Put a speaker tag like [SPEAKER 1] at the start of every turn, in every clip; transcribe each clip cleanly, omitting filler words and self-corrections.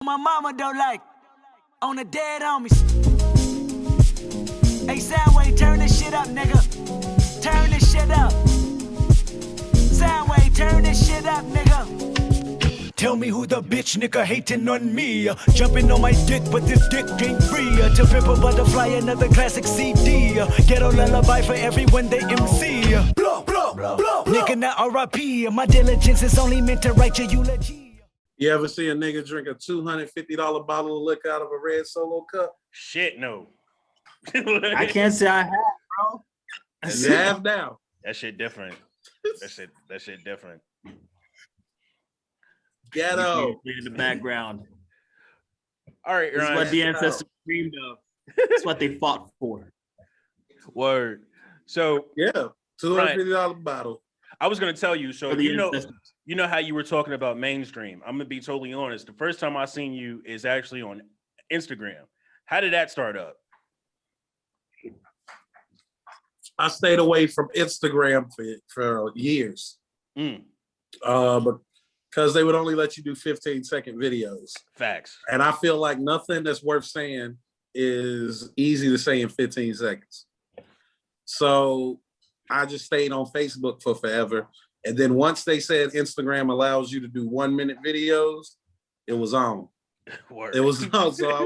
[SPEAKER 1] My mama don't like on the dead homies. Hey, Soundwave, turn this shit up, nigga. Turn this shit up. Soundwave, turn this shit up, nigga. Tell me who the bitch nigga hating on me. Jumping on my dick, but this dick ain't free. To pimp a butterfly, another classic CD. Ghetto lullaby for everyone they MC. Blow, blow, blow, blow. Nigga, not R.I.P. My diligence is only meant to write your eulogy.
[SPEAKER 2] You ever see a nigga drink a $250 bottle of liquor out of a red Solo cup?
[SPEAKER 3] Shit, no.
[SPEAKER 4] I can't say I have, bro.
[SPEAKER 2] You have now.
[SPEAKER 3] That shit different. That shit different.
[SPEAKER 2] Ghetto.
[SPEAKER 4] In the background.
[SPEAKER 3] All right,
[SPEAKER 4] This is
[SPEAKER 3] Ryan.
[SPEAKER 4] what the ancestors dreamed of. It's what they fought for.
[SPEAKER 3] Word. So
[SPEAKER 2] Yeah, $250 bottle.
[SPEAKER 3] I was gonna tell you. So
[SPEAKER 4] For the
[SPEAKER 3] you
[SPEAKER 4] ancestors.
[SPEAKER 3] know how you were talking about mainstream. I'm gonna be totally honest. The first time I seen you is actually on Instagram. How did that start up?
[SPEAKER 2] I stayed away from Instagram for years. Because they would only let you do 15-second videos.
[SPEAKER 3] Facts.
[SPEAKER 2] And I feel like nothing that's worth saying is easy to say in 15 seconds. So I just stayed on Facebook for forever. And then once they said Instagram allows you to do 1-minute videos, it was on.
[SPEAKER 3] Word.
[SPEAKER 2] It was on. So I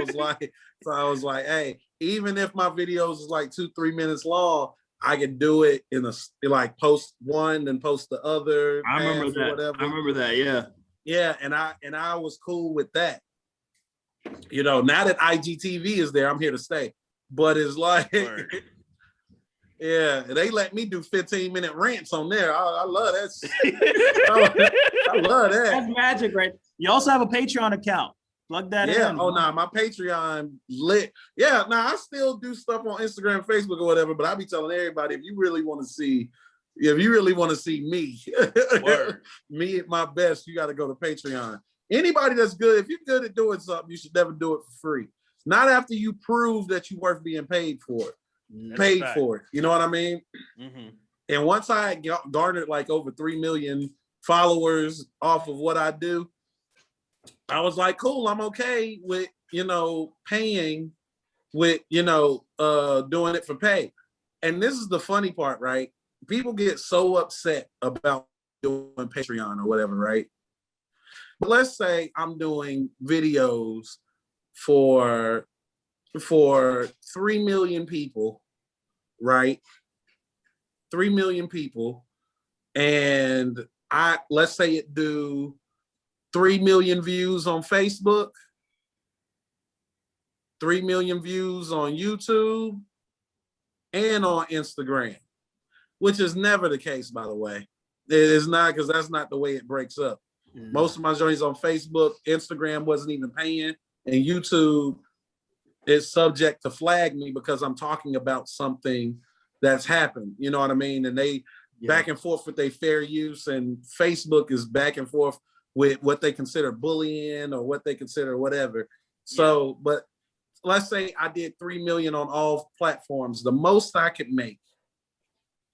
[SPEAKER 2] was like, hey, even if my videos is like 2-3 minutes long, I could do it in like post one and post the other.
[SPEAKER 4] I remember that.
[SPEAKER 2] Whatever.
[SPEAKER 4] I remember that. Yeah.
[SPEAKER 2] Yeah, and I was cool with that. You know, now that IGTV is there, I'm here to stay. But it's like, yeah, they let me do 15-minute rants on there. I love that. I love that.
[SPEAKER 4] That's magic, right? You also have a Patreon account. Plug that in.
[SPEAKER 2] Yeah. Oh, no, my Patreon lit. Yeah, I still do stuff on Instagram, Facebook, or whatever. But I be telling everybody, if you really want to see me, me at my best, you got to go to Patreon. Anybody that's good, if you're good at doing something, you should never do it for free. Not after you prove that you're worth being paid for it. You know what I mean?
[SPEAKER 3] Mm-hmm.
[SPEAKER 2] And once I garnered like over 3 million followers off of what I do, I was like, cool, I'm okay with, paying with, doing it for pay. And this is the funny part, right? People get so upset about doing Patreon or whatever, right? But let's say I'm doing videos for 3 million people, right? 3 million people. And let's say it do 3 million views on Facebook, 3 million views on YouTube, and on Instagram, which is never the case, by the way. It is not, because that's not the way it breaks up. Most of my journeys on Facebook, Instagram wasn't even paying, and YouTube is subject to flag me because I'm talking about something that's happened. You know what I mean? And they back and forth with their fair use, and Facebook is back and forth with what they consider bullying or what they consider whatever. So, but let's say I did 3 million on all platforms. The most I could make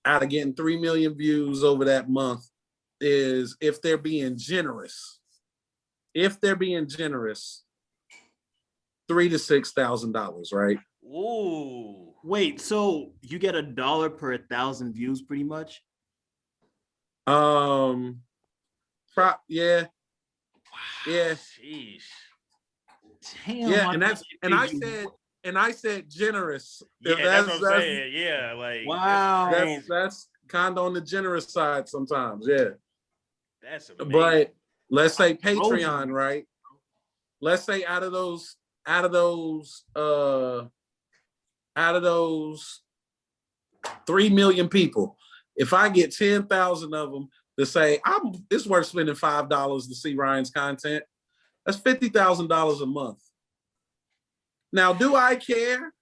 [SPEAKER 2] out of getting 3 million views over that month is, if they're being generous, $3,000 to $6,000, right?
[SPEAKER 4] Ooh. Wait, so you get $1 per 1,000 views, pretty much?
[SPEAKER 2] Yeah.
[SPEAKER 3] Sheesh.
[SPEAKER 4] Damn.
[SPEAKER 2] Yeah, and I said generous.
[SPEAKER 3] Yeah, that's what I'm saying. Yeah, like
[SPEAKER 4] wow.
[SPEAKER 2] That's kind of on the generous side sometimes. Yeah.
[SPEAKER 3] That's amazing.
[SPEAKER 2] But let's say Patreon, right? Let's say out of those 3 million people, if I get 10,000 of them to say it's worth spending $5 to see Ryan's content, that's $50,000 a month. Now, do I care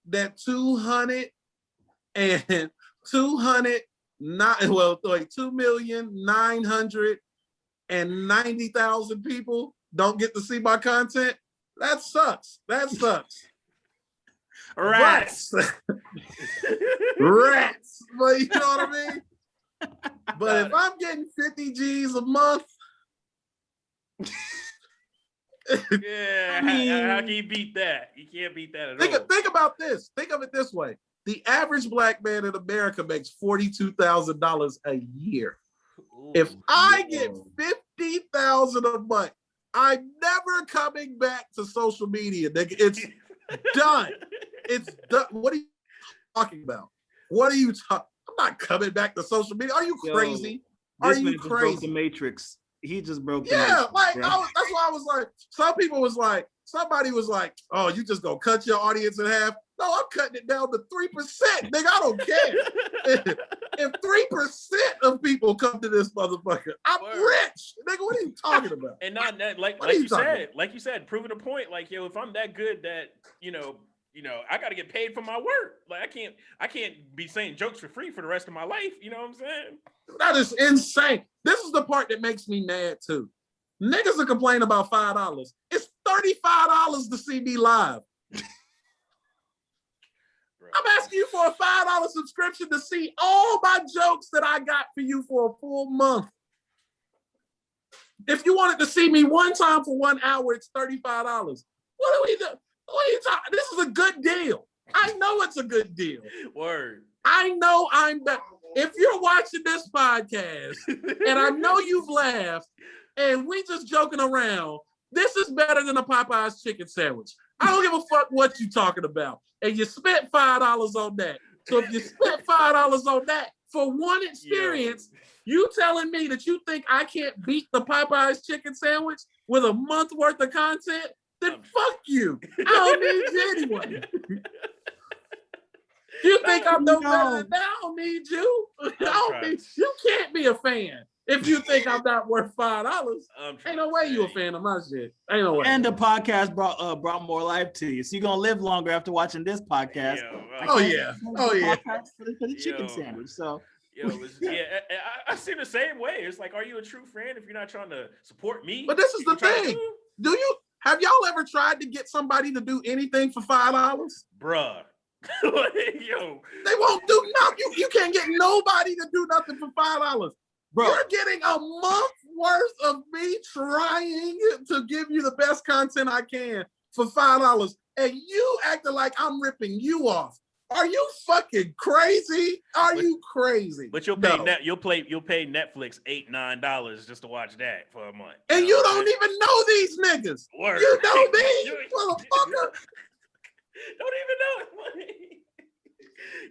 [SPEAKER 2] that 2,990,000 people don't get to see my content? That sucks. Rats. Rats. But you know what I mean? But if I'm getting 50 G's a month,
[SPEAKER 3] Yeah,
[SPEAKER 4] I mean,
[SPEAKER 3] how can you beat that? You can't beat that at all.
[SPEAKER 2] Think about this. Think of it this way. The average black man in America makes $42,000 a year.
[SPEAKER 3] Ooh,
[SPEAKER 2] If I get $50,000 a month, I'm never coming back to social media, nigga. It's done. It's done. What are you talking about? What are you talking? I'm not coming back to social media. Are you crazy? Are you
[SPEAKER 4] Just broke the
[SPEAKER 2] crazy?
[SPEAKER 4] Matrix. He just broke the
[SPEAKER 2] Yeah,
[SPEAKER 4] Matrix,
[SPEAKER 2] like
[SPEAKER 4] bro.
[SPEAKER 2] that's why I was like, somebody was like, oh, you just gonna cut your audience in half? No, I'm cutting it down to 3%. Nigga, I don't care. If 3% of people come to this motherfucker, I'm rich. Nigga, what are you talking about?
[SPEAKER 3] And not that, like you said, proving a point. Like, yo, if I'm that good, that you know, I got to get paid for my work. Like, I can't be saying jokes for free for the rest of my life. You know what I'm saying?
[SPEAKER 2] That is insane. This is the part that makes me mad too. Niggas are complaining about $5. It's $35 to see me live. I'm asking you for a $5 subscription to see all my jokes that I got for you for a full month. If you wanted to see me one time for 1 hour, it's $35. What are we doing? What are you talking? This is a good deal. I know it's a good deal.
[SPEAKER 3] Word.
[SPEAKER 2] I know I'm better. If you're watching this podcast and I know you've laughed and we just joking around, this is better than a Popeye's chicken sandwich. I don't give a fuck what you talking about. And you spent $5 on that. So if you spent $5 on that for one experience, you telling me that you think I can't beat the Popeye's chicken sandwich with a month worth of content? Then fuck you. I don't need you anyway. You think I'm no better than that? I don't need you. You can't be a fan if you think I'm not worth $5. Ain't no way you a fan of my shit. Ain't no way.
[SPEAKER 4] And the podcast brought more life to you, so you're gonna live longer after watching this podcast.
[SPEAKER 2] Oh yeah.
[SPEAKER 4] For the chicken sandwich. So.
[SPEAKER 3] I see the same way. It's like, are you a true friend if you're not trying to support me?
[SPEAKER 2] But this is the thing. Have y'all ever tried to get somebody to do anything for $5?
[SPEAKER 3] Bruh. Yo,
[SPEAKER 2] they won't do nothing. You can't get nobody to do nothing for $5. Bro, you're getting a month worth of me trying to give you the best content I can for $5, and you acting like I'm ripping you off. Are you fucking crazy? Are you crazy?
[SPEAKER 3] But you'll pay you'll pay Netflix $8-9 just to watch that for a month.
[SPEAKER 2] And you don't even know these niggas.
[SPEAKER 3] Word.
[SPEAKER 2] You know me, motherfucker.
[SPEAKER 3] Don't even know it.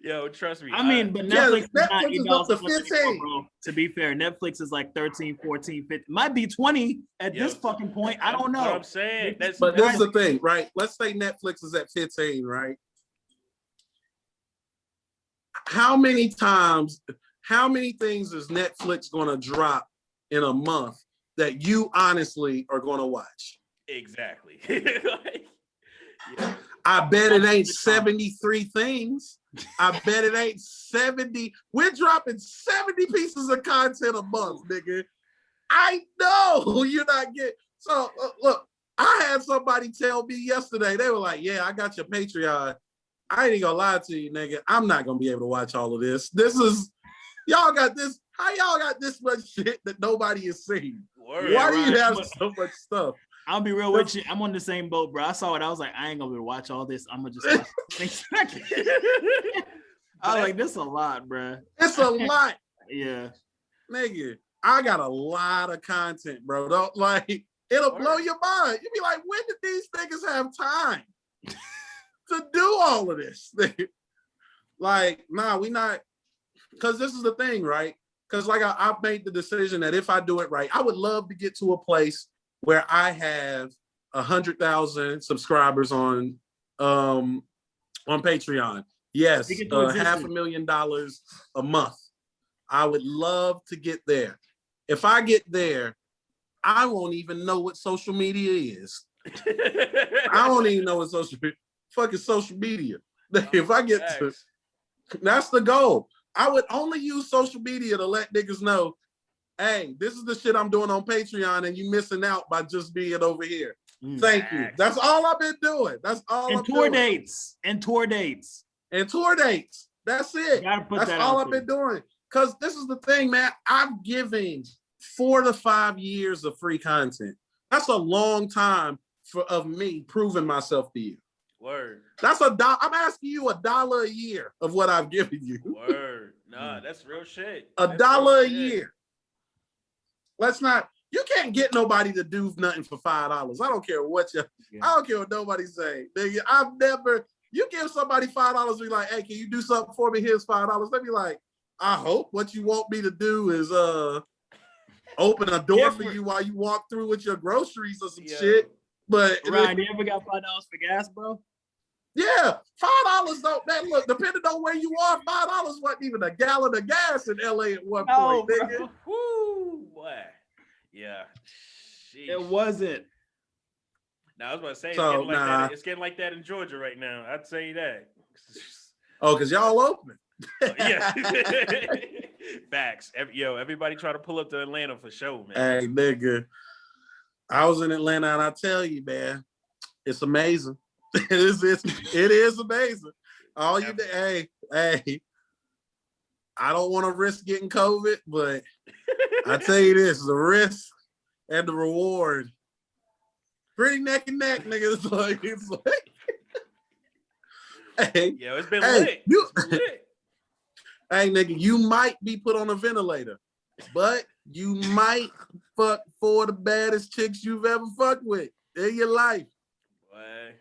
[SPEAKER 3] Yo, trust me.
[SPEAKER 4] I mean, but Netflix,
[SPEAKER 2] Netflix is up to 15.
[SPEAKER 4] Bro. To be fair, Netflix is like 13, 14, 15. Might be 20 at this fucking point. I don't know.
[SPEAKER 3] What I'm saying.
[SPEAKER 2] But this is the thing, right? Let's say Netflix is at 15, right? How many things is Netflix going to drop in a month that you honestly are going to watch?
[SPEAKER 3] Exactly.
[SPEAKER 2] I bet it ain't 73 things. I bet it ain't 70. We're dropping 70 pieces of content a month, nigga. I know you're not getting. So look, I had somebody tell me yesterday, they were like, yeah, I got your Patreon. I ain't gonna lie to you, nigga. I'm not gonna be able to watch all of this. Y'all got this. How y'all got this much shit that nobody has seen? Why do you have so much stuff?
[SPEAKER 4] I'll be real with you. I'm on the same boat, bro. I saw it. I was like, I ain't gonna be able to watch all this. I'm gonna just watch things. I was like, this is a lot, bro.
[SPEAKER 2] It's a lot.
[SPEAKER 4] Yeah.
[SPEAKER 2] Nigga, I got a lot of content, bro. Don't like it'll blow your mind. You'll be like, when did these niggas have time to do all of this? Like, nah, we not, because this is the thing, right? Because like I've made the decision that if I do it right, I would love to get to a place where I have 100,000 subscribers on Patreon. Yes, $500,000 a month. I would love to get there. If I get there, I won't even know what social media is. I don't even know what fucking social media. If I get to, that's the goal. I would only use social media to let niggas know, hey, this is the shit I'm doing on Patreon and you missing out by just being over here. Thank you. That's all I've been doing. That's all I'm doing.
[SPEAKER 4] And tour dates.
[SPEAKER 2] That's it. That's all I've been doing. Because this is the thing, man. I've given 4 to 5 years of free content. That's a long time of me proving myself to you.
[SPEAKER 3] Word.
[SPEAKER 2] That's I'm asking you $1 a year of what I've given you.
[SPEAKER 3] Word. Nah, that's real shit.
[SPEAKER 2] $1 a year. You can't get nobody to do nothing for $5. I don't care what I don't care what nobody say. You give somebody $5, be like, hey, can you do something for me? Here's $5. They be like, I hope what you want me to do is open a door for you while you walk through with your groceries or some shit. But
[SPEAKER 4] Ryan, you ever got $5 for gas, bro?
[SPEAKER 2] Yeah, $5 though. Man, look, depending on where you are, $5 wasn't even a gallon of gas in LA at one point, nigga.
[SPEAKER 3] Woo, boy. Yeah. Sheesh.
[SPEAKER 4] It wasn't.
[SPEAKER 3] Now I was about to say it's getting like that in Georgia right now. I'd say that.
[SPEAKER 2] Oh, because y'all open.
[SPEAKER 3] Yeah. Facts. Everybody try to pull up to Atlanta for show, man.
[SPEAKER 2] Hey, nigga. I was in Atlanta and I tell you, man, it's amazing. It is amazing. Hey, I don't want to risk getting COVID, but I tell you this, the risk and the reward, pretty neck and neck, nigga. It's like hey,
[SPEAKER 3] it's been lit. It's been lit.
[SPEAKER 2] Hey, nigga, you might be put on a ventilator, but you might fuck 4 of the baddest chicks you've ever fucked with in your life.
[SPEAKER 3] Boy.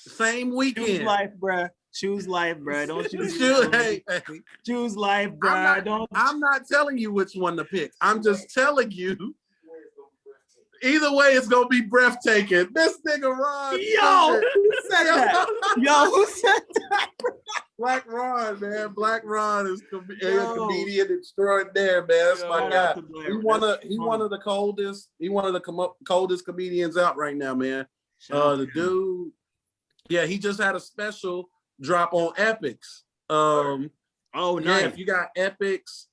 [SPEAKER 2] Same weekend.
[SPEAKER 4] Choose life, bruh. Choose life, bruh. Don't choose. Choose life, bruh.
[SPEAKER 2] I'm not telling you which one to pick. I'm just telling you. Either way, it's gonna be breathtaking. This nigga Ron.
[SPEAKER 4] Yo, who said that? Yo, who said that?
[SPEAKER 2] Black Ron, man. Black Ron is a comedian extraordinaire, man. That's my guy. He one of the coldest comedians out right now, man. The dude. Yeah, he just had a special drop on Epics.
[SPEAKER 4] Nice.
[SPEAKER 2] Yeah, if you got Epics,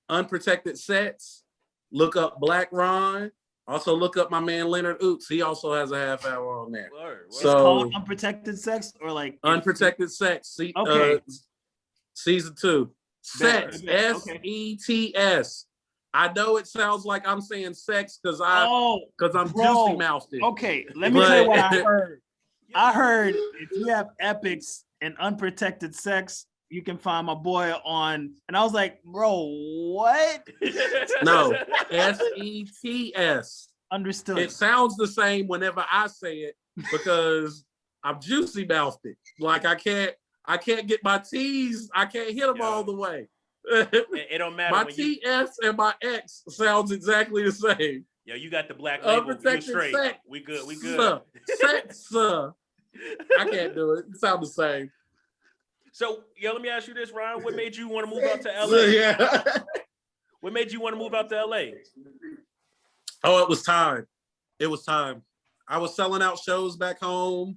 [SPEAKER 2] Unprotected Sets, look up BlackRon. Also look up my man Leonard Oots. He also has a half hour on there.
[SPEAKER 4] It's called Unprotected Sex or like
[SPEAKER 2] Unprotected Sex. Season 2. Sets. SETS. I know it sounds like I'm saying sex because I'm juicy mouthed it.
[SPEAKER 4] Okay, let me tell you what I heard. I heard if you have Epics and Unprotected Sex, you can find my boy on, and I was like, bro, what?
[SPEAKER 2] No, SETS.
[SPEAKER 4] Understood.
[SPEAKER 2] It sounds the same whenever I say it because I'm juicy mouthed it. Like I can't get my T's, I can't hit them all the way.
[SPEAKER 3] It don't matter.
[SPEAKER 2] My TS and my X sounds exactly the same.
[SPEAKER 3] Yo, you got the black label. You straight.
[SPEAKER 2] Sex.
[SPEAKER 3] We good.
[SPEAKER 2] Sex. I can't do it. It sounds the same.
[SPEAKER 3] So, let me ask you this, Ryan. What made you want to move out to LA? What made you want to move out to LA?
[SPEAKER 2] Oh, it was time. I was selling out shows back home.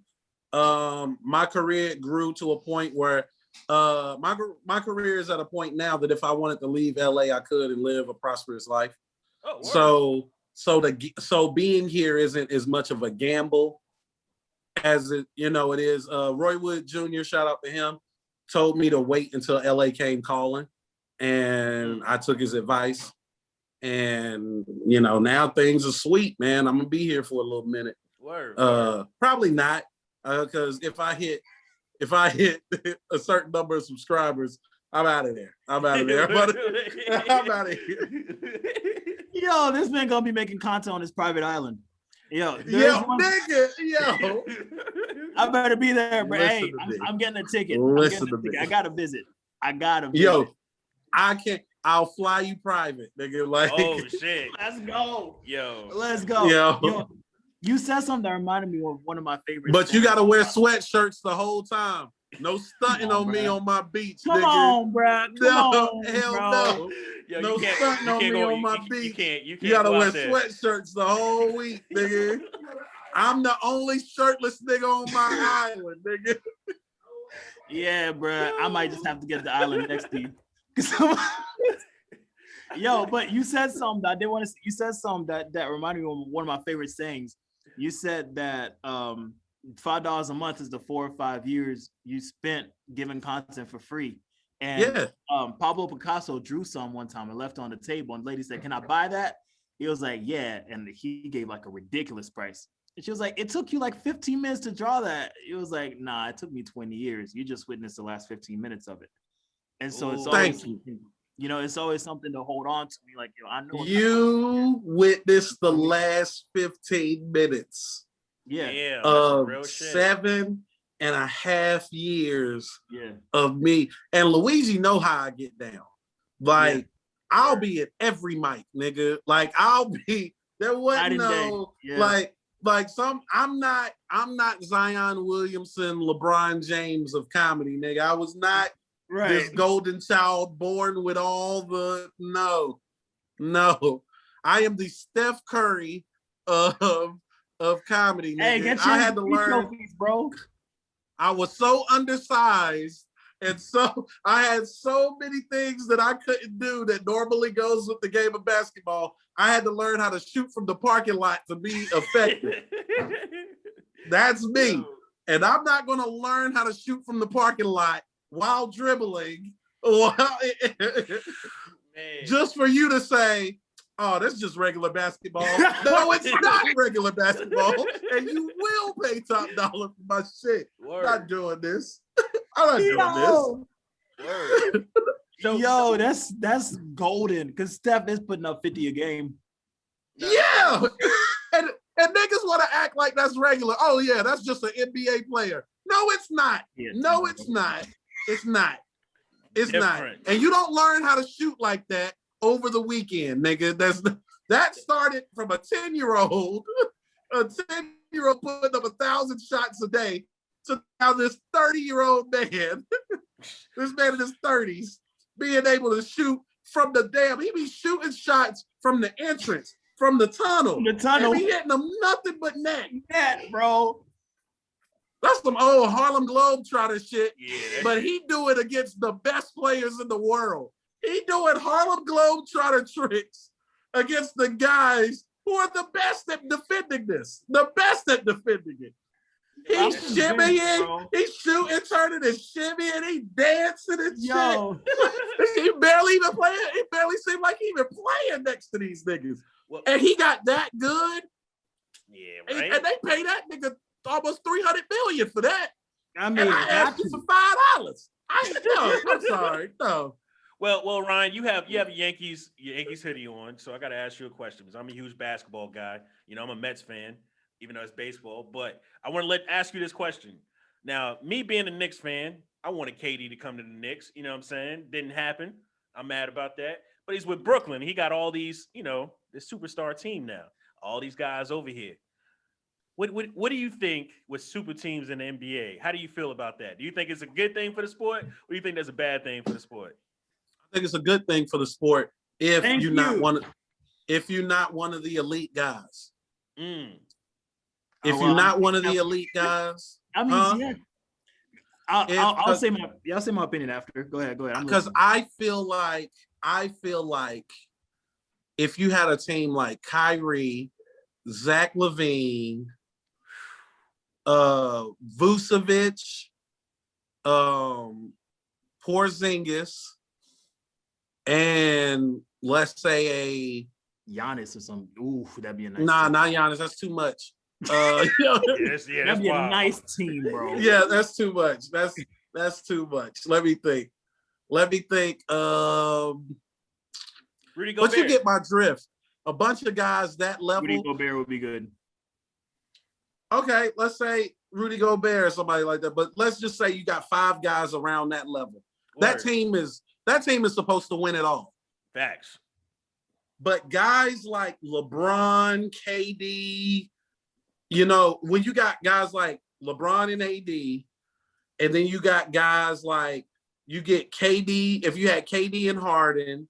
[SPEAKER 2] My career grew to a point where my career is at a point now that if I wanted to leave LA, I could and live a prosperous life. Oh, so being here isn't as much of a gamble as it is. Roy Wood Jr., shout out to him, told me to wait until LA came calling, and I took his advice. And now things are sweet, man. I'm gonna be here for a little minute.
[SPEAKER 3] Word.
[SPEAKER 2] Probably not, because if I hit a certain number of subscribers, I'm out of there. I'm out of here.
[SPEAKER 4] Yo, this man gonna be making content on his private island.
[SPEAKER 2] Nigga.
[SPEAKER 4] I better be there, bro. Hey, I'm getting a ticket. I gotta visit. Yo,
[SPEAKER 2] I can't. I'll fly you private, nigga. Like,
[SPEAKER 3] oh shit.
[SPEAKER 4] Let's go.
[SPEAKER 3] Let's
[SPEAKER 4] go. Yo, you said something that reminded me of one of my favorites.
[SPEAKER 2] But you gotta wear sweatshirts the whole time. No stunting on me on my beach, nigga.
[SPEAKER 4] Come on, bro.
[SPEAKER 2] Hell no.
[SPEAKER 3] Yo,
[SPEAKER 2] no stunting on me on my beach. You gotta wear sweatshirts the whole week, nigga. I'm the only shirtless nigga on my island, nigga.
[SPEAKER 4] Yeah, bro. I might just have to get the island next to you. Yo, but you said something that I didn't want to. You said something that reminded me of one of my favorite sayings. You said that $5 a month is the 4 or 5 years you spent giving content for free. And Pablo Picasso drew some one time and left on the table, and the lady said, "Can I buy that?" He was like, yeah. And he gave like a ridiculous price. And she was like, it took you like 15 minutes to draw that. He was like, nah, it took me 20 years. You just witnessed the last 15 minutes of it. And so it's always, it's always something to hold on to. Me like, I know
[SPEAKER 2] you witnessed the last 15 minutes.
[SPEAKER 4] Yeah.
[SPEAKER 2] Of 7.5 years of me. And Luigi know how I get down. Like, I'll be at every mic, nigga. Like, there wasn't no, I'm not Zion Williamson, LeBron James of comedy, nigga. I was not this golden child born with all the, no. I am the Steph Curry of comedy, nigga.
[SPEAKER 4] Hey,
[SPEAKER 2] I had to learn,
[SPEAKER 4] trophies, bro.
[SPEAKER 2] I was so undersized, and so I had so many things that I couldn't do that normally goes with the game of basketball. I had to learn how to shoot from the parking lot to be effective. That's me. And I'm not going to learn how to shoot from the parking lot while dribbling just for you to say, oh, that's just regular basketball. No, it's not regular basketball. And you will pay top dollar for my shit. I'm not doing this. I'm not doing this.
[SPEAKER 4] Yo, that's golden because Steph is putting up 50 a game.
[SPEAKER 2] Yeah. And niggas want to act like that's regular. Oh, yeah, that's just an NBA player. No, it's not. No, it's not. It's not. It's not. And you don't learn how to shoot like that over the weekend, nigga. That started from a 10-year-old putting up 1,000 shots a day to now this 30-year-old man, this man in his 30s, being able to shoot from the he be shooting shots from the entrance, from the tunnel. And he hitting them nothing but net.
[SPEAKER 4] Net, bro.
[SPEAKER 2] That's some old Harlem Globetrotter shit. Yeah. But he do it against the best players in the world. He doing Harlem Globetrotter tricks against the guys who are the best at defending this. The best at defending it. He's shimmying, he's shooting, turning and shimmying, he dancing and shit. He barely even playing. He barely seemed like he even playing next to these niggas. Well, and he got that good.
[SPEAKER 3] Yeah, right.
[SPEAKER 2] And they pay that nigga almost $300 million for that.
[SPEAKER 4] I mean,
[SPEAKER 2] and I asked you for $5. I'm sorry, no.
[SPEAKER 3] Well, Ryan, you have a Yankees hoodie on, so I got to ask you a question because I'm a huge basketball guy. You know, I'm a Mets fan, even though it's baseball. But I want to ask you this question. Now, me being a Knicks fan, I wanted KD to come to the Knicks. You know what I'm saying? Didn't happen. I'm mad about that. But he's with Brooklyn. He got all these, this superstar team now. All these guys over here. What do you think with super teams in the NBA? How do you feel about that? Do you think it's a good thing for the sport, or do you think that's a bad thing for the sport?
[SPEAKER 2] I think it's a good thing for the sport if you're not one of the elite guys. If you're not one of the elite guys,
[SPEAKER 4] I mean, I'll say my opinion after. Go ahead.
[SPEAKER 2] Because I feel like if you had a team like Kyrie, Zach LaVine, Vucevic, Porzingis, and let's say a
[SPEAKER 4] Giannis or something. Ooh, that'd be a nice.
[SPEAKER 2] Nah, not Giannis. That's too much.
[SPEAKER 4] That'd be a nice team, bro.
[SPEAKER 2] Yeah, that's too much. That's too much. Let me think. Rudy Gobert. But you get my drift. A bunch of guys that level.
[SPEAKER 4] Rudy Gobert would be good.
[SPEAKER 2] Okay, let's say Rudy Gobert or somebody like that. But let's just say you got 5 guys around that level. That team is supposed to win it all.
[SPEAKER 3] Facts.
[SPEAKER 2] But guys like LeBron, KD, when you got guys like LeBron and AD, and then you got guys like you get KD, if you had KD and Harden,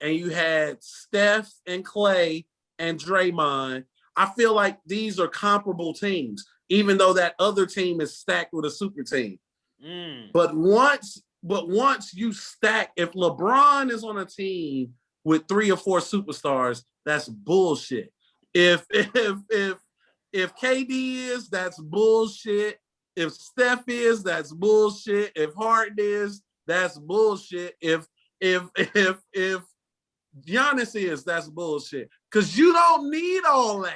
[SPEAKER 2] and you had Steph and Clay and Draymond, I feel like these are comparable teams, even though that other team is stacked with a super team. But once you stack, if LeBron is on a team with 3 or 4 superstars, that's bullshit. If KD is, that's bullshit. If Steph is, that's bullshit. If Harden is, that's bullshit. If Giannis is, that's bullshit. Because you don't need all that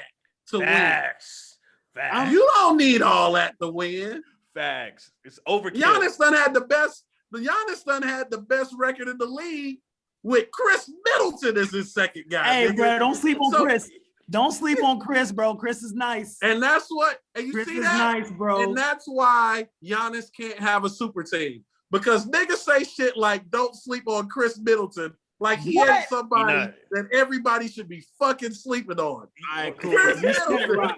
[SPEAKER 2] to
[SPEAKER 3] Facts.
[SPEAKER 2] win.
[SPEAKER 3] Facts.
[SPEAKER 2] You don't need all that to win.
[SPEAKER 3] Facts. It's overkill.
[SPEAKER 2] Giannis done had the best. Giannis done had the best record in the league with Chris Middleton as his second guy.
[SPEAKER 4] Hey,
[SPEAKER 2] nigga.
[SPEAKER 4] bro, don't sleep on
[SPEAKER 2] So-
[SPEAKER 4] Chris. Don't sleep on Chris, bro. Chris is nice.
[SPEAKER 2] And that's what. And you
[SPEAKER 4] Chris
[SPEAKER 2] see
[SPEAKER 4] is
[SPEAKER 2] that?
[SPEAKER 4] nice, bro.
[SPEAKER 2] And that's why Giannis can't have a super team. Because niggas say shit like don't sleep on Chris Middleton. Like he
[SPEAKER 4] What?
[SPEAKER 2] ain't somebody
[SPEAKER 3] He not.
[SPEAKER 2] that everybody should be fucking sleeping on.
[SPEAKER 4] All right, cool.
[SPEAKER 2] Chris
[SPEAKER 4] You said it
[SPEAKER 2] Middleton.
[SPEAKER 4] right.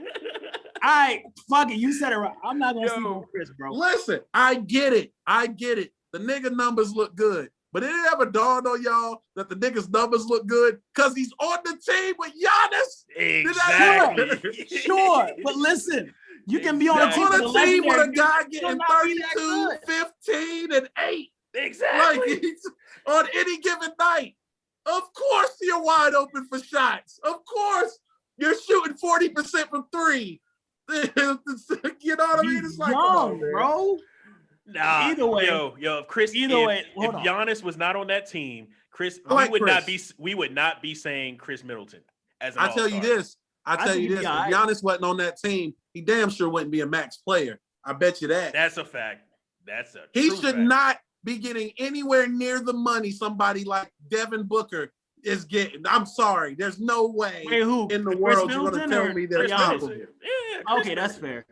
[SPEAKER 4] All right, fuck it. You said it right. I'm not gonna
[SPEAKER 3] Yo.
[SPEAKER 4] sleep on Chris, bro.
[SPEAKER 2] Listen, I get it. The nigga numbers look good. But it ever dawned on y'all that the nigga's numbers look good because he's on the team with Giannis?
[SPEAKER 3] Exactly.
[SPEAKER 4] Sure, but listen, you can be on a
[SPEAKER 3] Exactly.
[SPEAKER 4] team
[SPEAKER 2] On
[SPEAKER 4] with
[SPEAKER 2] a
[SPEAKER 4] a
[SPEAKER 2] team with a
[SPEAKER 4] legendary
[SPEAKER 2] guy
[SPEAKER 4] still
[SPEAKER 2] getting
[SPEAKER 4] not be that
[SPEAKER 2] 32,
[SPEAKER 4] good.
[SPEAKER 2] 15, and 8.
[SPEAKER 3] Exactly.
[SPEAKER 2] Like he's on any given night. Of course you're wide open for shots. Of course you're shooting 40% from 3. You know what I mean?
[SPEAKER 4] He's
[SPEAKER 2] It's like,
[SPEAKER 4] young,
[SPEAKER 2] come on, man.
[SPEAKER 4] bro.
[SPEAKER 3] Nah,
[SPEAKER 4] Either way-
[SPEAKER 3] yo, if Chris,
[SPEAKER 4] either
[SPEAKER 3] if,
[SPEAKER 4] way,
[SPEAKER 3] if
[SPEAKER 4] hold on.
[SPEAKER 3] Giannis was not on that team, Chris,
[SPEAKER 2] I like
[SPEAKER 3] we
[SPEAKER 2] Chris.
[SPEAKER 3] would not be saying Chris Middleton as an
[SPEAKER 2] I tell you
[SPEAKER 3] all-star.
[SPEAKER 2] this. I tell
[SPEAKER 4] think
[SPEAKER 2] you
[SPEAKER 4] he'd
[SPEAKER 2] this.
[SPEAKER 4] be
[SPEAKER 2] If
[SPEAKER 4] all right.
[SPEAKER 2] Giannis wasn't on that team, he damn sure wouldn't be a max player. I bet you that.
[SPEAKER 3] That's a fact. That's a
[SPEAKER 2] He
[SPEAKER 3] true
[SPEAKER 2] should
[SPEAKER 3] fact.
[SPEAKER 2] not be getting anywhere near the money somebody like Devin Booker is getting. I'm sorry. There's no way
[SPEAKER 4] Wait, who?
[SPEAKER 2] in the
[SPEAKER 4] Chris
[SPEAKER 2] world you're going to
[SPEAKER 4] Middleton
[SPEAKER 2] tell
[SPEAKER 4] or
[SPEAKER 2] me they're
[SPEAKER 3] Chris
[SPEAKER 4] Giannis?
[SPEAKER 2] comparable.
[SPEAKER 3] Middleton. Yeah. Chris
[SPEAKER 4] Okay, that's
[SPEAKER 3] Middleton.
[SPEAKER 4] fair.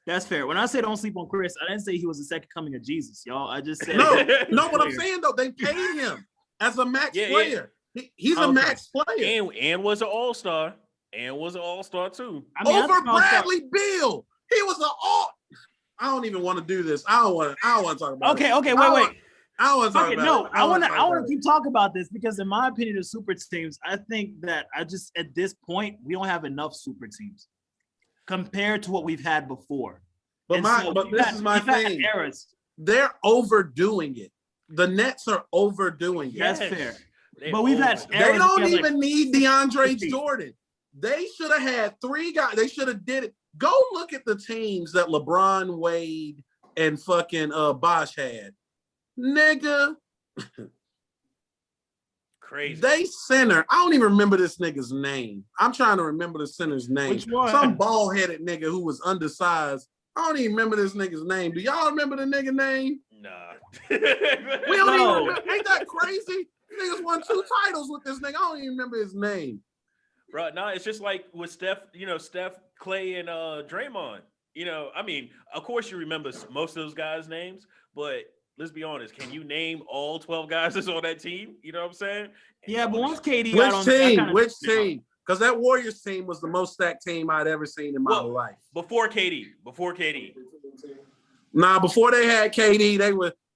[SPEAKER 4] That's fair. When I say don't sleep on Chris, I didn't say he was the second coming of Jesus, y'all. I just said
[SPEAKER 2] No, what I'm
[SPEAKER 4] player.
[SPEAKER 2] saying though, they paid him as a max
[SPEAKER 3] Yeah, yeah.
[SPEAKER 2] player. He's a
[SPEAKER 4] Okay.
[SPEAKER 2] max player
[SPEAKER 3] And was an all-star. And was an all-star too.
[SPEAKER 4] I mean, I
[SPEAKER 2] over
[SPEAKER 4] think I'll start-
[SPEAKER 2] Bradley Beal. He was an all. I don't even want to do this. I don't want to talk about it.
[SPEAKER 4] Okay,
[SPEAKER 2] I
[SPEAKER 4] wait.
[SPEAKER 2] don't want to talk
[SPEAKER 4] Fuck it,
[SPEAKER 2] about
[SPEAKER 4] no,
[SPEAKER 2] it.
[SPEAKER 4] I want
[SPEAKER 2] talk
[SPEAKER 4] to
[SPEAKER 2] about it.
[SPEAKER 4] keep talking about this because in my opinion, the super teams, I think that at this point, we don't have enough super teams compared to what we've had before.
[SPEAKER 2] But
[SPEAKER 4] And so
[SPEAKER 2] but
[SPEAKER 4] we've
[SPEAKER 2] this
[SPEAKER 4] had-
[SPEAKER 2] is my
[SPEAKER 4] we've had
[SPEAKER 2] thing.
[SPEAKER 4] eras.
[SPEAKER 2] They're overdoing it. The Nets are overdoing it.
[SPEAKER 4] That's
[SPEAKER 3] Yes.
[SPEAKER 4] fair.
[SPEAKER 3] They
[SPEAKER 4] But we've had
[SPEAKER 3] over-
[SPEAKER 2] They
[SPEAKER 4] eras
[SPEAKER 2] don't
[SPEAKER 4] where, like,
[SPEAKER 2] even need DeAndre
[SPEAKER 4] 50.
[SPEAKER 2] Jordan. They should have had 3 guys. They should have did it. Go look at the teams that LeBron, Wade, and fucking Bosh had. Nigga,
[SPEAKER 3] crazy.
[SPEAKER 2] they center. I don't even remember this nigga's name. I'm trying to remember the center's name.
[SPEAKER 4] Which one?
[SPEAKER 2] Some bald-headed nigga who was undersized. I don't even remember this nigga's name. Do y'all remember the nigga name?
[SPEAKER 3] Nah.
[SPEAKER 2] We don't
[SPEAKER 4] No.
[SPEAKER 2] even remember. Ain't that crazy? Niggas won 2 titles with this nigga. I don't even remember his name.
[SPEAKER 3] Bro, no, it's just like with Steph, Steph, Clay, and Draymond. I mean, of course you remember most of those guys' names, but let's be honest, can you name all 12 guys that's on that team? You know what I'm saying?
[SPEAKER 4] Yeah, but once KD got on,
[SPEAKER 2] Which
[SPEAKER 4] that
[SPEAKER 2] team?
[SPEAKER 4] kinda-
[SPEAKER 2] Which team? Because that Warriors team was the most stacked team I'd ever seen in my
[SPEAKER 3] Well,
[SPEAKER 2] life.
[SPEAKER 3] Before KD.
[SPEAKER 2] Nah, before they had KD,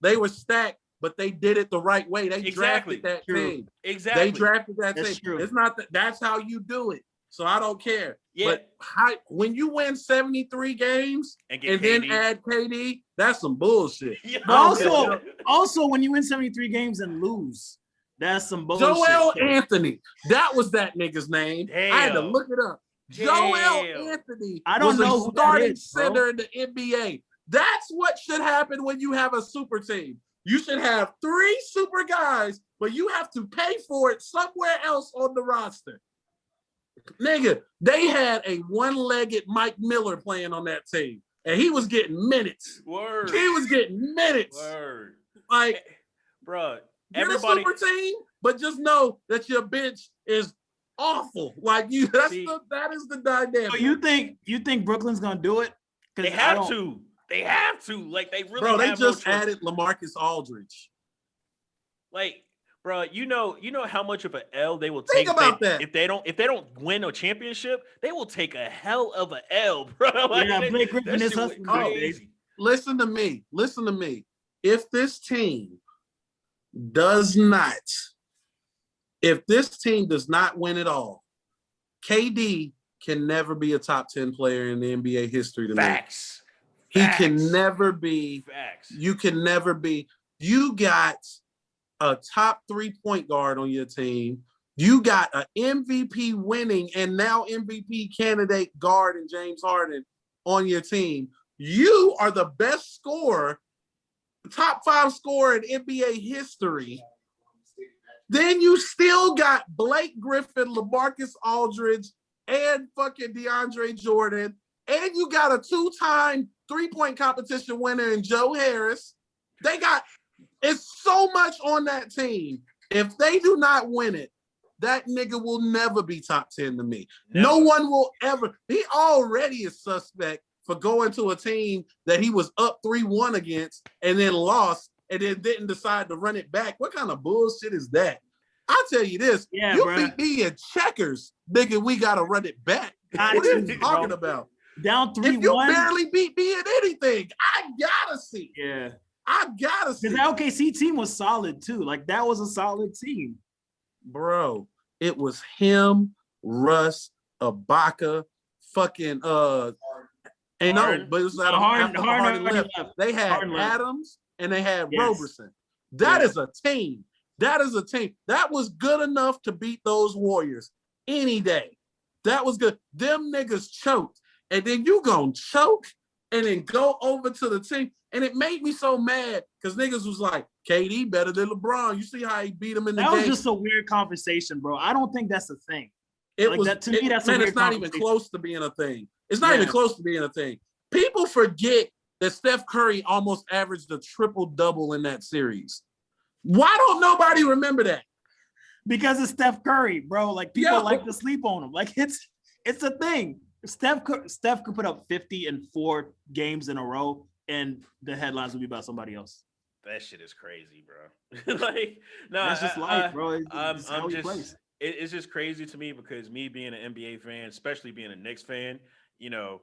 [SPEAKER 2] they were stacked, but they did it the right way. They
[SPEAKER 3] Exactly.
[SPEAKER 2] drafted that
[SPEAKER 4] True.
[SPEAKER 2] team.
[SPEAKER 3] Exactly.
[SPEAKER 2] They drafted that
[SPEAKER 4] That's
[SPEAKER 2] team.
[SPEAKER 4] true.
[SPEAKER 2] It's not that. That's how you do it. So I don't care.
[SPEAKER 3] Yeah.
[SPEAKER 2] But when you win 73 games
[SPEAKER 3] and
[SPEAKER 2] and
[SPEAKER 3] get
[SPEAKER 2] then
[SPEAKER 3] KD.
[SPEAKER 2] add KD, that's some bullshit.
[SPEAKER 3] Yeah.
[SPEAKER 4] But also when you win 73 games and lose, that's some bullshit.
[SPEAKER 2] Joel Anthony. That was that nigga's name. I had to
[SPEAKER 3] Damn.
[SPEAKER 2] look it up.
[SPEAKER 3] Damn.
[SPEAKER 2] Joel Anthony
[SPEAKER 4] I don't
[SPEAKER 2] was
[SPEAKER 4] know
[SPEAKER 2] a
[SPEAKER 4] who that
[SPEAKER 2] starting
[SPEAKER 4] is, bro.
[SPEAKER 2] center in the NBA. That's what should happen when you have a super team. You should have 3 super guys, but you have to pay for it somewhere else on the roster. Nigga, they had a one-legged Mike Miller playing on that team, and he was getting minutes.
[SPEAKER 3] Word.
[SPEAKER 2] He was getting minutes.
[SPEAKER 3] Word.
[SPEAKER 2] Like,
[SPEAKER 3] Bro,
[SPEAKER 2] you're
[SPEAKER 3] everybody.
[SPEAKER 2] a super team, but just know that your bench is awful. Like you, that is the dynamic.
[SPEAKER 4] So you think Brooklyn's gonna do it?
[SPEAKER 3] They have to. They have to. Like, they really
[SPEAKER 2] Bro, they
[SPEAKER 3] have no
[SPEAKER 2] just
[SPEAKER 3] choice.
[SPEAKER 2] added LaMarcus Aldridge.
[SPEAKER 3] Like, bro, you know how much of an L they will
[SPEAKER 2] Think
[SPEAKER 3] take
[SPEAKER 2] about that.
[SPEAKER 3] if they don't win a championship. They will take a hell of an L, bro. Like,
[SPEAKER 4] Yeah, Blake Griffin
[SPEAKER 3] that
[SPEAKER 4] is
[SPEAKER 3] shit was
[SPEAKER 4] hustling,
[SPEAKER 3] crazy.
[SPEAKER 2] Listen to me. Listen to me. If this team does not win it all, KD can never be a top 10 player in the NBA history to me.
[SPEAKER 3] Facts.
[SPEAKER 2] He
[SPEAKER 3] Facts.
[SPEAKER 2] can never be.
[SPEAKER 3] Facts.
[SPEAKER 2] You can never be. You got a top 3-point guard on your team. You got an MVP winning and now MVP candidate guard in James Harden on your team. You are the best scorer, top 5 scorer in NBA history. Then you still got Blake Griffin, LaMarcus Aldridge, and fucking DeAndre Jordan. And you got a 2-time 3-point competition winner in Joe Harris. It's so much on that team. If they do not win it, that nigga will never be top 10 to me.
[SPEAKER 3] Never.
[SPEAKER 2] No one will ever. He already is suspect for going to a team that he was up 3-1 against and then lost and then didn't decide to run it back. What kind of bullshit is that? I'll tell you this.
[SPEAKER 4] Yeah,
[SPEAKER 2] you
[SPEAKER 4] bro.
[SPEAKER 2] beat me in checkers, nigga, we got to run it back. What are you talking about?
[SPEAKER 4] Down 3-1.
[SPEAKER 2] If you barely beat me in anything, I gotta see.
[SPEAKER 4] Yeah.
[SPEAKER 2] I gotta see.
[SPEAKER 4] Because the OKC team was solid too. Like that was a solid team.
[SPEAKER 2] Bro, it was him, Russ, Ibaka, fucking but it was after Harden left. They had Adams and they had Roberson. That is a team. That is a team. That was good enough to beat those Warriors any day. That was good. Them niggas choked. And then you gonna choke and then go over to the team. And it made me so mad because niggas was like, KD better than LeBron. You see how he beat him in the game?
[SPEAKER 4] That was just a weird conversation, bro. I don't think that's a thing.
[SPEAKER 2] It
[SPEAKER 4] like
[SPEAKER 2] was
[SPEAKER 4] that to me. That's a weird
[SPEAKER 2] it's not even close to being a thing. It's not even close to being a thing. People forget that Steph Curry almost averaged a triple-double in that series. Why don't nobody remember that?
[SPEAKER 4] Because it's Steph Curry, bro. Like people like to sleep on him. Like it's a thing. Steph could put up 50 in 4 games in a row, and the headlines would be about somebody else.
[SPEAKER 3] That shit is crazy, bro. Like, no,
[SPEAKER 4] that's just life, bro.
[SPEAKER 3] It's just crazy to me because me being an NBA fan, especially being a Knicks fan, you know,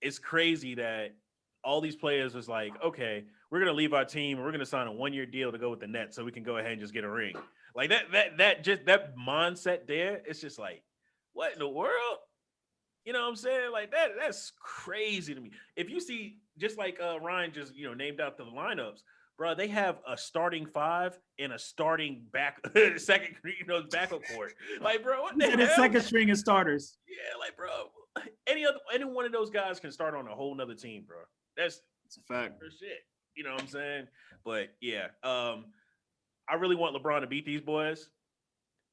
[SPEAKER 3] it's crazy that all these players was like, okay, we're gonna leave our team and we're gonna sign a 1-year deal to go with the Nets so we can go ahead and just get a ring. Like that mindset there, it's just like, what in the world? You know what I'm saying? Like that's crazy to me. If you see, just like Ryan just, named out the lineups, bro, they have a starting 5 and a starting second, backup court. Like, bro, what the hell?
[SPEAKER 4] Second string and starters.
[SPEAKER 3] Yeah, like, bro, any one of those guys can start on a whole nother team, bro. That's
[SPEAKER 4] a fact.
[SPEAKER 3] For shit. You know what I'm saying? But yeah, I really want LeBron to beat these boys.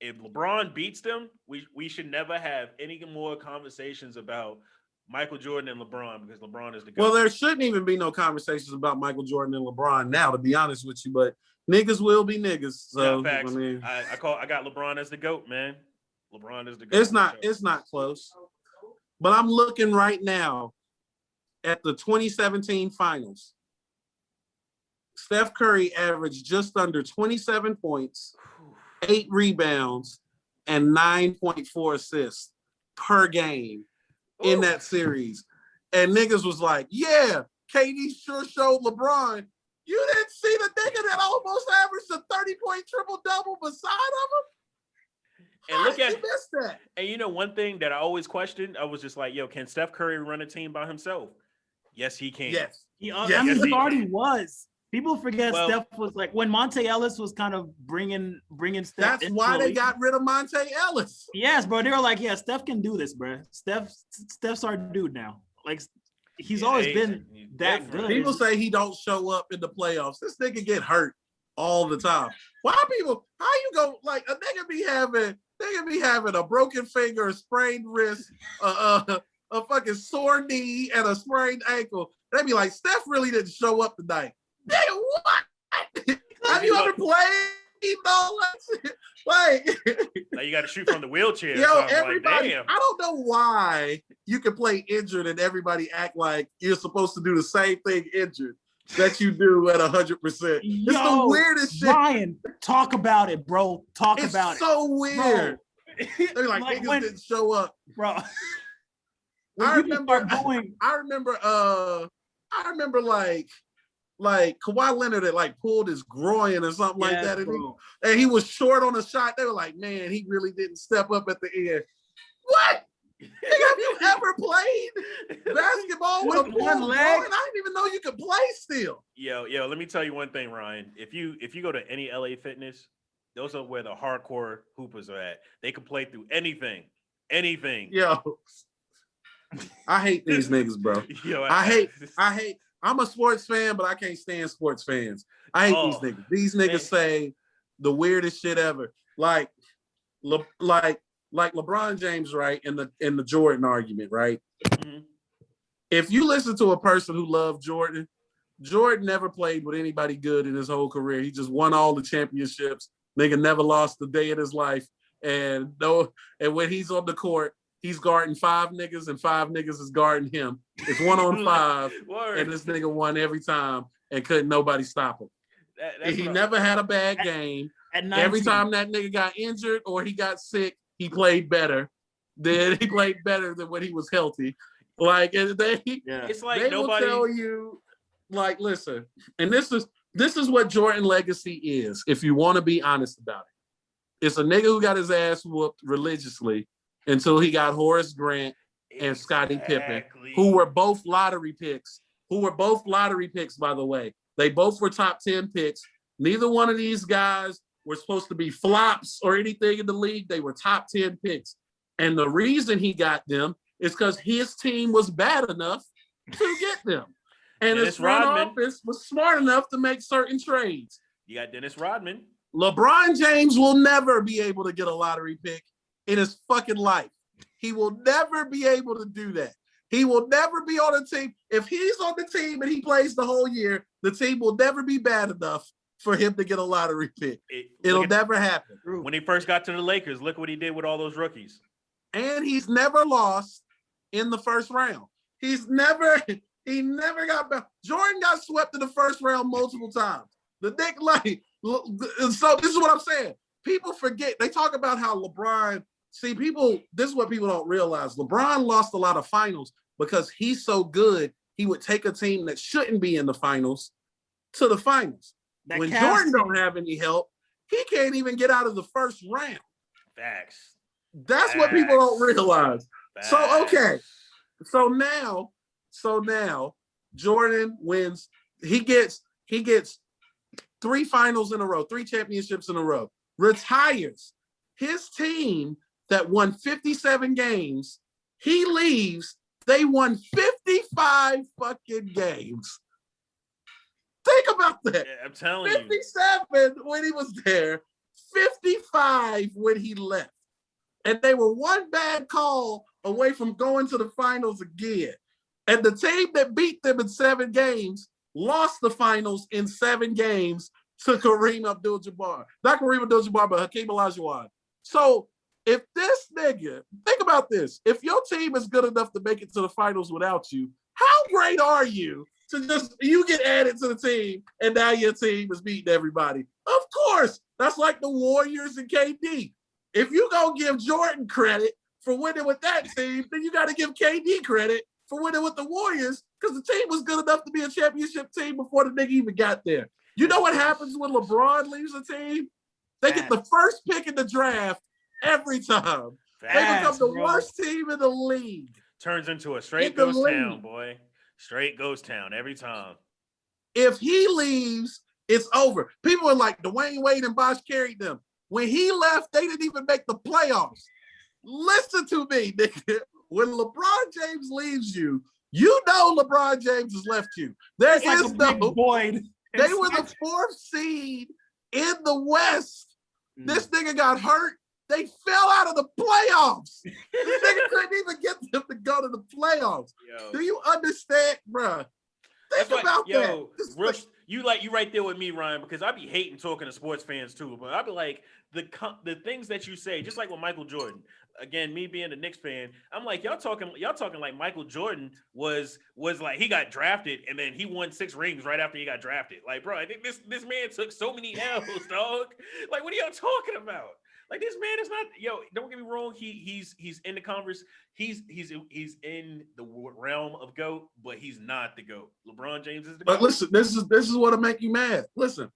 [SPEAKER 3] If LeBron beats them, we should never have any more conversations about Michael Jordan and LeBron because LeBron is the GOAT.
[SPEAKER 2] Well, there shouldn't even be no conversations about Michael Jordan and LeBron now, to be honest with you. But niggas will be niggas. So
[SPEAKER 3] facts.
[SPEAKER 2] I mean,
[SPEAKER 3] I got LeBron as the GOAT, man. LeBron is the GOAT.
[SPEAKER 2] It's not close. But I'm looking right now at the 2017 finals. Steph Curry averaged just under 27 points, 8 rebounds, and 9.4 assists per game in that series. And niggas was like, yeah, KD sure showed LeBron. You didn't see the nigga that almost averaged a 30-point triple-double beside of him?
[SPEAKER 3] And look at
[SPEAKER 2] you missed that.
[SPEAKER 3] And one thing that I always questioned, I was just like, yo, can Steph Curry run a team by himself? Yes, he can.
[SPEAKER 2] Yes.
[SPEAKER 4] He already was. People forget Steph was like when Monte Ellis was kind of bringing Steph.
[SPEAKER 2] That's why they got rid of Monte Ellis.
[SPEAKER 4] Yes, bro. They were like, yeah, Steph can do this, bro. Steph's our dude now. Like he's always been that good.
[SPEAKER 2] People say he don't show up in the playoffs. This nigga get hurt all the time. How you go like a nigga be having a broken finger, a sprained wrist, a fucking sore knee, and a sprained ankle. They be like, Steph really didn't show up tonight. Nigga, what? Have you ever played all that shit? Like,
[SPEAKER 3] now you got to shoot from the wheelchair.
[SPEAKER 2] Yo, everybody,
[SPEAKER 3] like,
[SPEAKER 2] I don't know why you can play injured and everybody act like you're supposed to do the same thing injured that you do at 100%. It's the weirdest shit.
[SPEAKER 4] Ryan, talk about it, bro. Talk about it.
[SPEAKER 2] It's so weird. They're like niggas didn't show up,
[SPEAKER 4] bro.
[SPEAKER 2] I remember like Kawhi Leonard that like pulled his groin or something like that, and he was short on a shot. They were like, man, he really didn't step up at the end. What? Have you ever played basketball with a one leg? I didn't even know you could play still.
[SPEAKER 3] Yo, let me tell you one thing, Ryan. If you go to any LA Fitness, those are where the hardcore hoopers are at. They can play through anything.
[SPEAKER 2] Yo, I hate these niggas, bro. Yo, I hate. I'm a sports fan, but I can't stand sports fans. I hate these niggas. These niggas say the weirdest shit ever. like LeBron James, right? In the Jordan argument, right?
[SPEAKER 3] Mhm.
[SPEAKER 2] If you listen to a person who loved Jordan, Jordan never played with anybody good in his whole career. He just won all the championships. Nigga never lost a day in his life. And when he's on the court, he's guarding 5 niggas and 5 niggas is guarding him. It's 1-on-5,
[SPEAKER 3] Word.
[SPEAKER 2] and this nigga won every time and couldn't nobody stop him. He never had a bad game. Every time that nigga got injured or he got sick, he played better. He played better than when he was healthy. Like
[SPEAKER 3] It's like
[SPEAKER 2] they
[SPEAKER 3] nobody
[SPEAKER 2] will tell you, like, listen, and this is what Jordan legacy is. If you want to be honest about it, it's a nigga who got his ass whooped religiously until he got Horace Grant and Scottie Pippen, who were both lottery picks. By the way. They both were top 10 picks. Neither one of these guys were supposed to be flops or anything in the league. They were top 10 picks. And the reason he got them is because his team was bad enough to get them. And his front office was smart enough to make certain trades.
[SPEAKER 3] You got Dennis Rodman.
[SPEAKER 2] LeBron James will never be able to get a lottery pick in his fucking life. He will never be able to do that. He will never be on a team. If he's on the team and he plays the whole year, the team will never be bad enough for him to get a lottery pick. It'll never happen.
[SPEAKER 3] When he first got to the Lakers, look what he did with all those rookies.
[SPEAKER 2] And he's never lost in the first round. He never got back. Jordan got swept in the first round multiple times. So this is what I'm saying. People forget. They talk about how LeBron, this is what people don't realize. LeBron lost a lot of finals because he's so good, he would take a team that shouldn't be in the finals to the finals. When Jordan don't have any help, he can't even get out of the first round.
[SPEAKER 3] Facts.
[SPEAKER 2] That's what people don't realize. Facts. So, okay. So now Jordan wins. He gets 3 finals in a row, 3 championships in a row, retires. His team that won 57 games, he leaves. They won 55 fucking games. Think about that.
[SPEAKER 3] Yeah, I'm telling
[SPEAKER 2] 57 when he was there, 55 when he left. And they were one bad call away from going to the finals again. And the team that beat them in 7 games lost the finals in 7 games to Kareem Abdul-Jabbar. Not Kareem Abdul-Jabbar, but Hakeem Olajuwon. So if this nigga, think about this. If your team is good enough to make it to the finals without you, how great are you to just, you get added to the team and now your team is beating everybody? Of course, that's like the Warriors and KD. If you gonna give Jordan credit for winning with that team, then you got to give KD credit for winning with the Warriors because the team was good enough to be a championship team before the nigga even got there. You know what happens when LeBron leaves a team? They get the first pick in the draft every time. They become the worst team in the league.
[SPEAKER 3] Turns into a straight ghost town, boy. Straight ghost town every time.
[SPEAKER 2] If he leaves, it's over. People are like, Dwayne Wade and Bosh carried them. When he left, they didn't even make the playoffs. Listen to me, nigga. When LeBron James leaves you, you know LeBron James has left you. There is like no void. They were the 4th seed in the West. This nigga got hurt. They fell out of the playoffs. This nigga couldn't even get them to go to the playoffs. Yo. Do you understand, bro? Think about that.
[SPEAKER 3] You right there with me, Ryan, because I be hating talking to sports fans too. But I be like the things that you say, just like with Michael Jordan. Again, me being a Knicks fan, I'm like, y'all talking like Michael Jordan was like he got drafted and then he won 6 rings right after he got drafted. Like, bro, I think this man took so many L's, dog. Like, what are y'all talking about? Like, this man is not, don't get me wrong, he's in the converse, he's in the realm of GOAT, but he's not the GOAT. LeBron James is the GOAT.
[SPEAKER 2] But listen, this is what'll make you mad. Listen,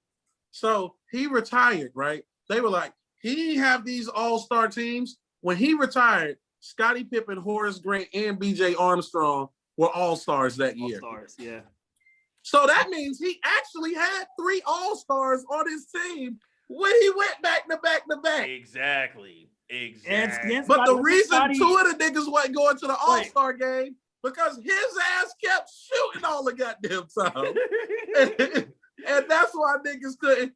[SPEAKER 2] so he retired, right? They were like, he have these all-star teams. When he retired, Scottie Pippen, Horace Grant, and B.J. Armstrong were all-stars that year.
[SPEAKER 4] All-stars, yeah.
[SPEAKER 2] So that means he actually had 3 all-stars on his team when he went back to back.
[SPEAKER 3] Exactly.
[SPEAKER 2] But the reason 2 of the niggas wasn't going to the all-star game because his ass kept shooting all the goddamn time. and that's why niggas couldn't.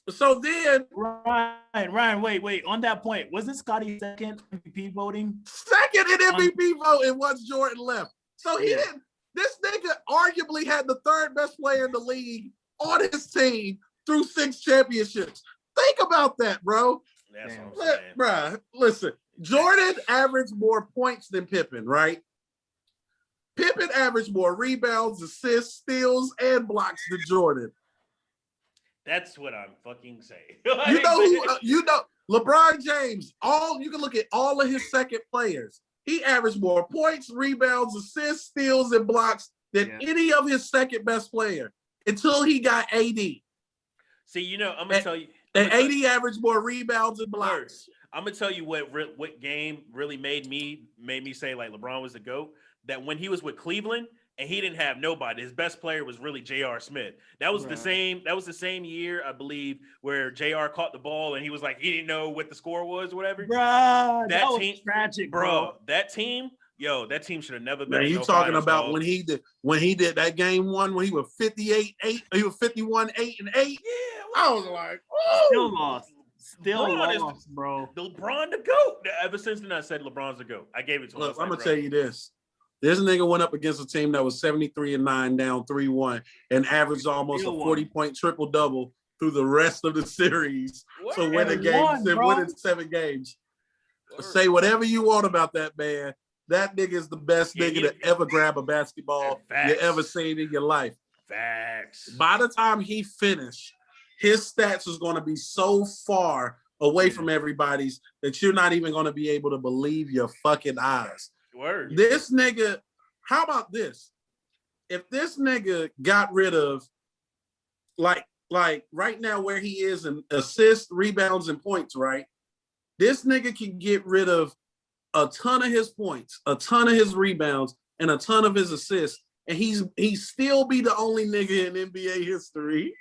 [SPEAKER 2] So then,
[SPEAKER 4] Ryan, wait. On that point, wasn't Scotty second MVP voting?
[SPEAKER 2] second in MVP vote, and once Jordan left. So he didn't. This nigga arguably had the third best player in the league on his team through 6 championships. Think about that, bro.
[SPEAKER 3] That's what I'm saying.
[SPEAKER 2] Bruh, listen. Jordan averaged more points than Pippen, right? Pippen averaged more rebounds, assists, steals, and blocks than Jordan.
[SPEAKER 3] That's what I'm fucking saying.
[SPEAKER 2] You know, LeBron James, you can look at all of his second players. He averaged more points, rebounds, assists, steals, and blocks than any of his second best player until he got AD.
[SPEAKER 3] See, I'm gonna tell you.
[SPEAKER 2] And AD averaged more rebounds and blocks.
[SPEAKER 3] I'm gonna tell you what game really made me say like LeBron was the GOAT. That when he was with Cleveland and he didn't have nobody, his best player was really J.R. Smith. That was the same. That was the same year, I believe, where J.R. caught the ball and he was like he didn't know what the score was or whatever.
[SPEAKER 4] Bruh, that was tragic, bro.
[SPEAKER 3] That team. That team should have never been.
[SPEAKER 2] Man, you talking about when he did that game 1 when he was 58-8, he was 51-8-8. Yeah, I was like, oh,
[SPEAKER 4] still lost, bro.
[SPEAKER 3] LeBron the GOAT. Ever since then, I said LeBron's the GOAT. I gave it to him.
[SPEAKER 2] Look, I'm gonna tell you this. This nigga went up against a team that was 73-9, down 3-1, and averaged almost a 40-point triple-double through the rest of the series. So winning 7 games. Say whatever you want about that man. That nigga is the best nigga to ever grab a basketball you ever seen in your life.
[SPEAKER 3] Facts.
[SPEAKER 2] By the time he finished, his stats was going to be so far away from everybody's that you're not even going to be able to believe your fucking eyes.
[SPEAKER 3] Word.
[SPEAKER 2] This nigga, how about this? If this nigga got rid of, like right now where he is in assists, rebounds, and points, right? This nigga can get rid of a ton of his points, a ton of his rebounds, and a ton of his assists, and he still be the only nigga in NBA history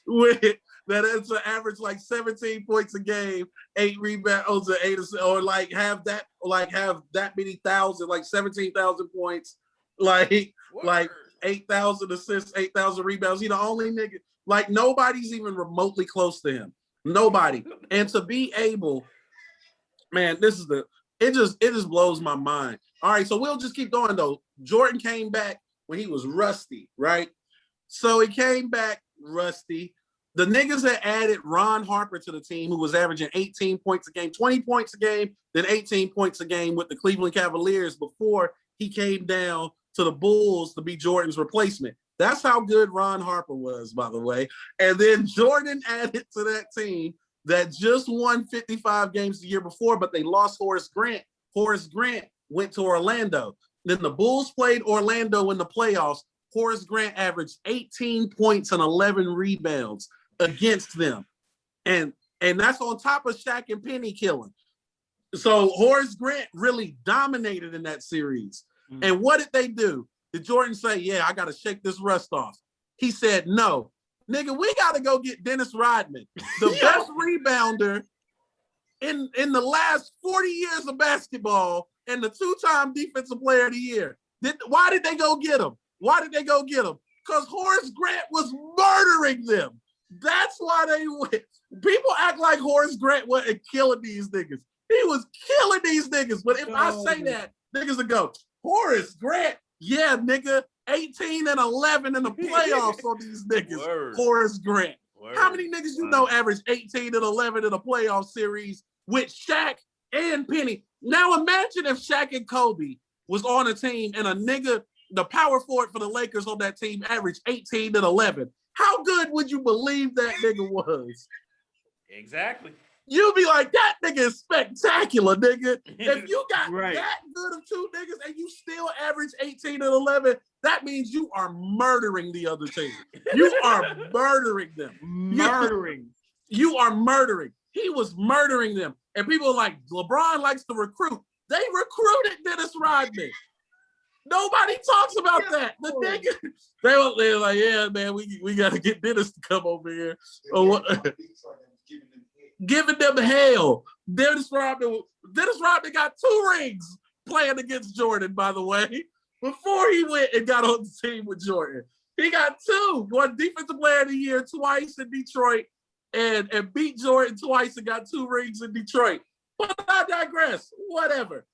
[SPEAKER 2] with that it's an average like 17 points a game, 8 rebounds, or 8 assists, or have that many thousand, like 17,000 points, like 8,000 assists, 8,000 rebounds. He the only nigga, like nobody's even remotely close to him. Nobody. And to be able, man, it just blows my mind. All right, so we'll just keep going though. Jordan came back when he was rusty, right? So he came back rusty. The niggas that added Ron Harper to the team, who was averaging 18 points a game, 20 points a game, then 18 points a game with the Cleveland Cavaliers before he came down to the Bulls to be Jordan's replacement. That's how good Ron Harper was, by the way. And then Jordan added to that team that just won 55 games the year before, but they lost Horace Grant. Horace Grant went to Orlando. Then the Bulls played Orlando in the playoffs. Horace Grant averaged 18 points and 11 rebounds against them. And that's on top of Shaq and Penny killing. So Horace Grant really dominated in that series. Mm-hmm. And what did they do? Did Jordan say, yeah, I got to shake this rust off? He said, no. Nigga, we got to go get Dennis Rodman, the best rebounder in the last 40 years of basketball and the 2-time defensive player of the year. Why did they go get him? Because Horace Grant was murdering them. That's why they went. People act like Horace Grant wasn't killing these niggas. He was killing these niggas. But if I say that, niggas will go, Horace Grant, yeah, nigga, 18 and 11 in the playoffs on these niggas. Word. Horace Grant. Word. How many niggas you know average 18 and 11 in a playoff series with Shaq and Penny? Now imagine if Shaq and Kobe was on a team and a nigga, the power forward for the Lakers on that team averaged 18 and 11. How good would you believe that nigga was?
[SPEAKER 3] Exactly.
[SPEAKER 2] You'd be like, that nigga is spectacular, nigga. If you got that good of 2 niggas and you still average 18 and 11, that means you are murdering the other team. You are murdering them. You are murdering. He was murdering them. And people are like, LeBron likes to recruit. They recruited Dennis Rodman. Nobody talks about that. The nigga, they're like, yeah, man, we got to get Dennis to come over here. Giving them hell. Dennis Rodman got 2 rings playing against Jordan, by the way, before he went and got on the team with Jordan. He got 2. One defensive player of the year twice in Detroit, and beat Jordan twice and got 2 rings in Detroit. But I digress. Whatever.